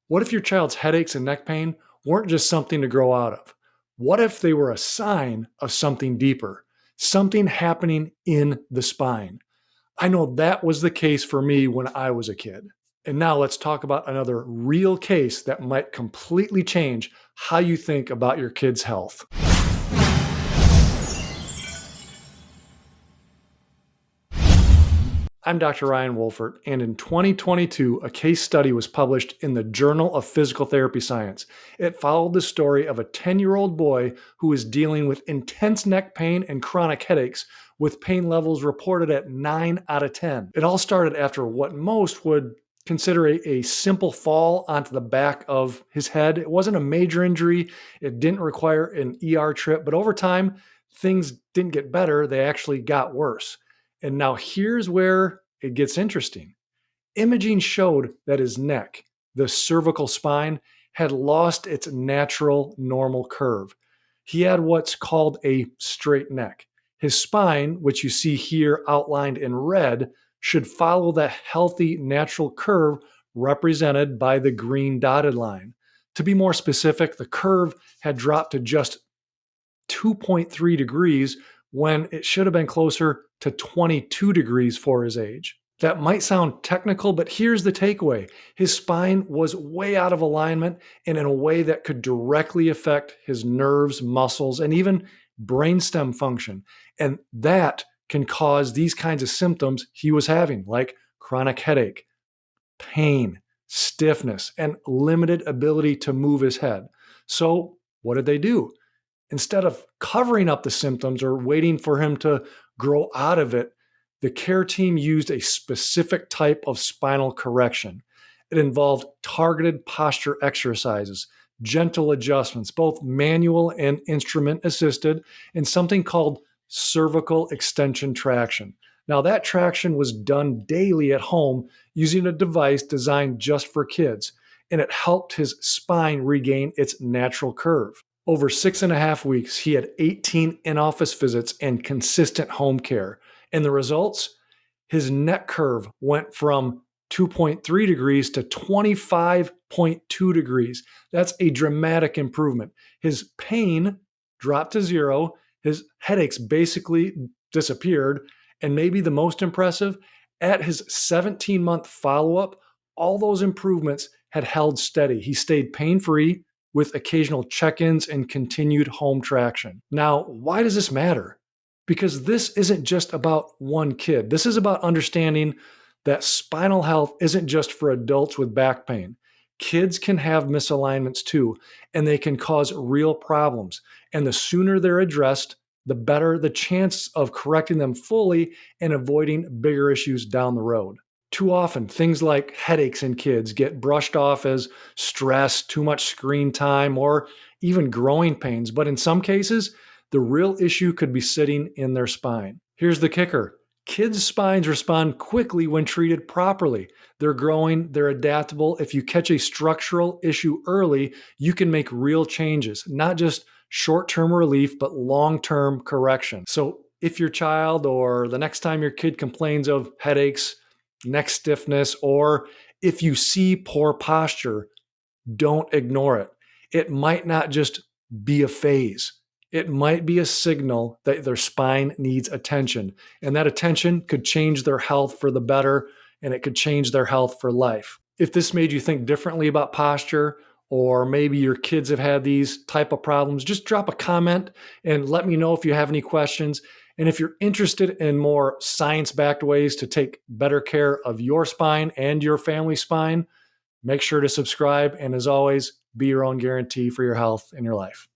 What if your child's headaches and neck pain weren't just something to grow out of? What if they were a sign of something deeper, something happening in the spine? I know that was the case for me when I was a kid. And now let's talk about another real case that might completely change how you think about your kid's health. I'm Dr. Ryan Wolfert, and in 2022, a case study was published in the Journal of Physical Therapy Science. It followed the story of a 10-year-old boy who was dealing with intense neck pain and chronic headaches, with pain levels reported at 9 out of 10. It all started after what most would consider a simple fall onto the back of his head. It wasn't a major injury, it didn't require an ER trip, but over time, things didn't get better, they actually got worse. And now here's where it gets interesting. Imaging showed that his neck, the cervical spine, had lost its natural normal curve. He had what's called a straight neck. His spine, which you see here outlined in red, should follow the healthy natural curve represented by the green dotted line. To be more specific, the curve had dropped to just 2.3 degrees when it should have been closer to 22 degrees for his age. That might sound technical, but here's the takeaway. His spine was way out of alignment and in a way that could directly affect his nerves, muscles, and even brainstem function. And that can cause these kinds of symptoms he was having, like chronic headache, pain, stiffness, and limited ability to move his head. So, what did they do? Instead of covering up the symptoms or waiting for him to grow out of it, the care team used a specific type of spinal correction. It involved targeted posture exercises, gentle adjustments, both manual and instrument assisted, and something called cervical extension traction. Now, that traction was done daily at home using a device designed just for kids, and it helped his spine regain its natural curve. Over 6.5 weeks, he had 18 in office visits and consistent home care. And the results? His neck curve went from 2.3 degrees to 25.2 degrees. That's a dramatic improvement. His pain dropped to zero. His headaches basically disappeared. And maybe the most impressive, at his 17-month follow up, all those improvements had held steady. He stayed pain free with occasional check ins and continued home traction. Now, why does this matter? Because this isn't just about one kid. This is about understanding that spinal health isn't just for adults with back pain. Kids can have misalignments too, and they can cause real problems. And the sooner they're addressed, the better the chance of correcting them fully and avoiding bigger issues down the road. Too often, things like headaches in kids get brushed off as stress, too much screen time, or even growing pains. But in some cases, the real issue could be sitting in their spine. Here's the kicker. Kids' spines respond quickly when treated properly. They're growing, they're adaptable. If you catch a structural issue early, you can make real changes, not just short-term relief, but long-term correction. So if your child or the next time your kid complains of headaches, neck stiffness, or if you see poor posture, don't ignore it. It might not just be a phase. It might be a signal that their spine needs attention, and that attention could change their health for the better, and it could change their health for life. If this made you think differently about posture, or maybe your kids have had these type of problems, just drop a comment and let me know if you have any questions. And if you're interested in more science-backed ways to take better care of your spine and your family spine, make sure to subscribe. And as always, be your own guarantee for your health and your life.